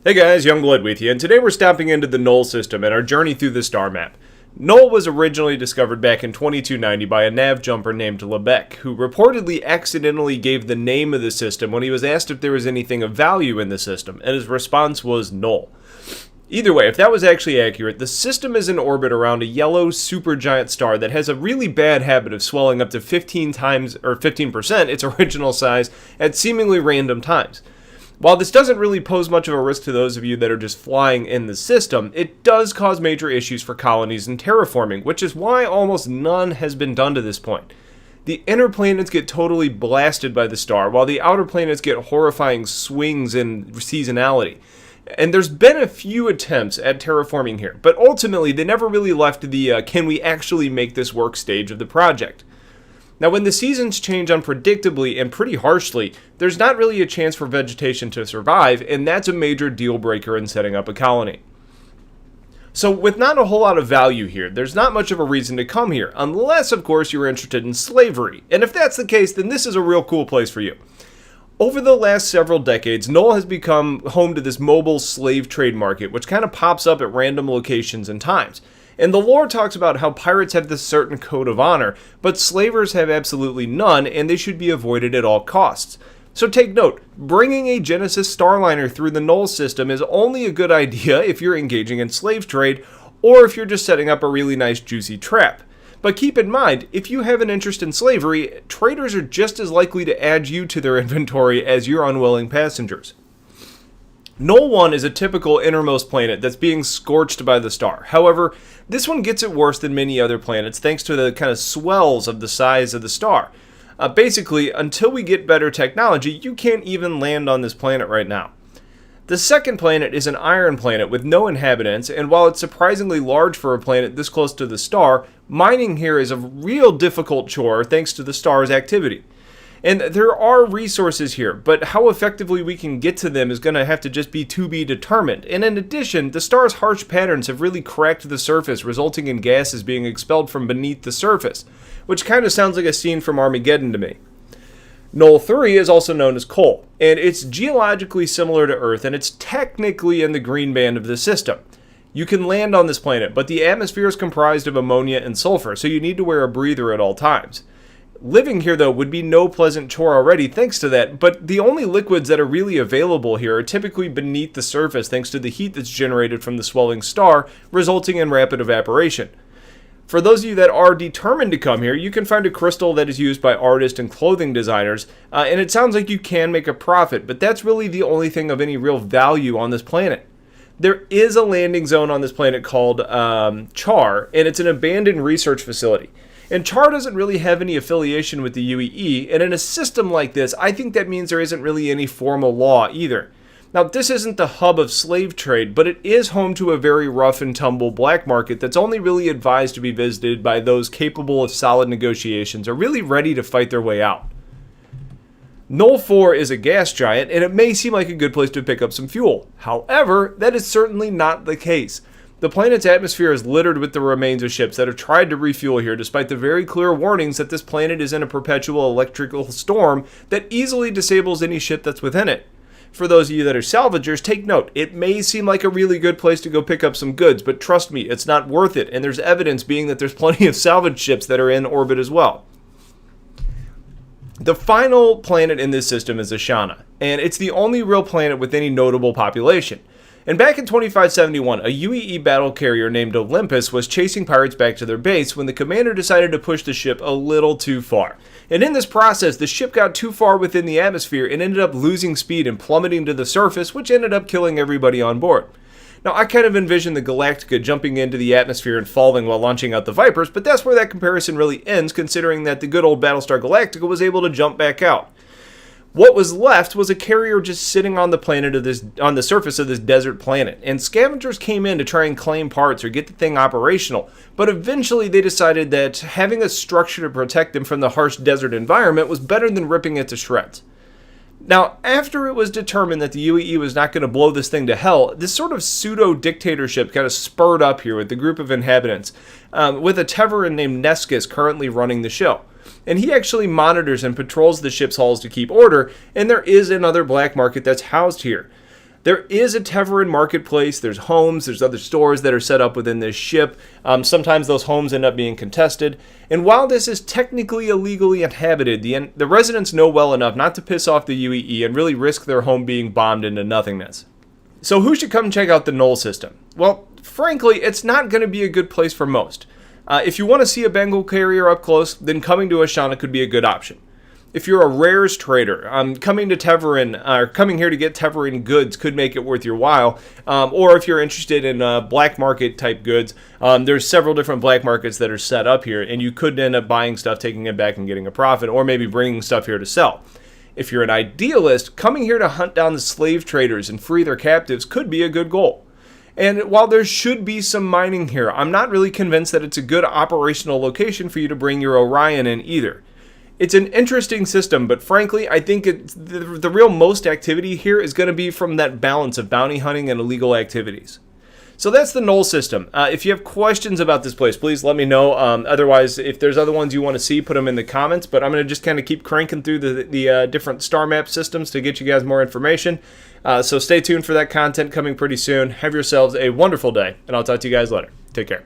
Hey guys, Youngblood with you, and today we're stopping into the Null system and our journey through the Starmap. Null was originally discovered back in 2290 by a nav jumper named Lebec, who reportedly accidentally gave the name of the system when he was asked if there was anything of value in the system, and his response was null. Either way, if that was actually accurate, the system is in orbit around a yellow supergiant star that has a really bad habit of swelling up to 15% its original size at seemingly random times. While this doesn't really pose much of a risk to those of you that are just flying in the system, it does cause major issues for colonies and terraforming, which is why almost none has been done to this point. The inner planets get totally blasted by the star, while the outer planets get horrifying swings in seasonality. And there's been a few attempts at terraforming here, but ultimately they never really left the can we actually make this work stage of the project. Now, when the seasons change unpredictably and pretty harshly, there's not really a chance for vegetation to survive, and that's a major deal breaker in setting up a colony. So with not a whole lot of value here, there's not much of a reason to come here, unless, of course, you're interested in slavery. And if that's the case, then this is a real cool place for you. Over the last several decades, Null has become home to this mobile slave trade market, which kind of pops up at random locations and times. And the lore talks about how pirates have this certain code of honor, but slavers have absolutely none, and they should be avoided at all costs. So take note, bringing a Genesis Starliner through the Null system is only a good idea if you're engaging in slave trade, or if you're just setting up a really nice juicy trap. But keep in mind, if you have an interest in slavery, traders are just as likely to add you to their inventory as your unwilling passengers. Null 1 is a typical innermost planet that's being scorched by the star. However, this one gets it worse than many other planets thanks to the kind of swells of the size of the star. Basically, until we get better technology, you can't even land on this planet right now. The second planet is an iron planet with no inhabitants, and while it's surprisingly large for a planet this close to the star, mining here is a real difficult chore thanks to the star's activity. And there are resources here, but how effectively we can get to them is going to have to just be to be determined. And in addition, the star's harsh patterns have really cracked the surface, resulting in gases being expelled from beneath the surface, which kind of sounds like a scene from Armageddon to me. Null 3 is also known as coal, and it's geologically similar to Earth, and it's technically in the green band of the system. You can land on this planet, but the atmosphere is comprised of ammonia and sulfur, so you need to wear a breather at all times. Living here, though, would be no pleasant chore already thanks to that, but the only liquids that are really available here are typically beneath the surface thanks to the heat that's generated from the swelling star, resulting in rapid evaporation. For those of you that are determined to come here, you can find a crystal that is used by artists and clothing designers, and it sounds like you can make a profit, but that's really the only thing of any real value on this planet. There is a landing zone on this planet called Char, and it's an abandoned research facility. And Char doesn't really have any affiliation with the UEE, and in a system like this, I think that means there isn't really any formal law either. Now, this isn't the hub of slave trade, but it is home to a very rough and tumble black market that's only really advised to be visited by those capable of solid negotiations or really ready to fight their way out. Null 4 is a gas giant, and it may seem like a good place to pick up some fuel. However, that is certainly not the case. The planet's atmosphere is littered with the remains of ships that have tried to refuel here despite the very clear warnings that this planet is in a perpetual electrical storm that easily disables any ship that's within it. For those of you that are salvagers, take note, it may seem like a really good place to go pick up some goods, but trust me, it's not worth it, and there's evidence being that there's plenty of salvage ships that are in orbit as well. The final planet in this system is Ashana, and it's the only real planet with any notable population. And back in 2571, a UEE battle carrier named Olympus was chasing pirates back to their base when the commander decided to push the ship a little too far. And in this process, the ship got too far within the atmosphere and ended up losing speed and plummeting to the surface, which ended up killing everybody on board. Now, I kind of envision the Galactica jumping into the atmosphere and falling while launching out the Vipers, but that's where that comparison really ends, considering that the good old Battlestar Galactica was able to jump back out. What was left was a carrier just sitting on the surface of this desert planet, and scavengers came in to try and claim parts or get the thing operational, but eventually they decided that having a structure to protect them from the harsh desert environment was better than ripping it to shreds. Now, after it was determined that the UEE was not going to blow this thing to hell, this sort of pseudo-dictatorship kind of spurred up here with the group of inhabitants, with a Teveran named Neskis currently running the show. And he actually monitors and patrols the ship's hulls to keep order, and there is another black market that's housed here. There is a Teverin marketplace, there's homes, there's other stores that are set up within this ship. Sometimes those homes end up being contested. And while this is technically illegally inhabited, the residents know well enough not to piss off the UEE and really risk their home being bombed into nothingness. So who should come check out the Null system? Well, frankly, it's not going to be a good place for most. If you want to see a Bengal carrier up close, then coming to Ashana could be a good option. If you're a rares trader, coming to Teverin, or coming here to get Teverin goods could make it worth your while. Or if you're interested in black market type goods, there's several different black markets that are set up here, and you could end up buying stuff, taking it back and getting a profit, or maybe bringing stuff here to sell. If you're an idealist, coming here to hunt down the slave traders and free their captives could be a good goal. And while there should be some mining here, I'm not really convinced that it's a good operational location for you to bring your Orion in either. It's an interesting system, but frankly, I think the real most activity here is going to be from that balance of bounty hunting and illegal activities. So that's the Null system. If you have questions about this place, please let me know. Otherwise, if there's other ones you want to see, put them in the comments. But I'm going to just kind of keep cranking through the different Starmap systems to get you guys more information. So stay tuned for that content coming pretty soon. Have yourselves a wonderful day, and I'll talk to you guys later. Take care.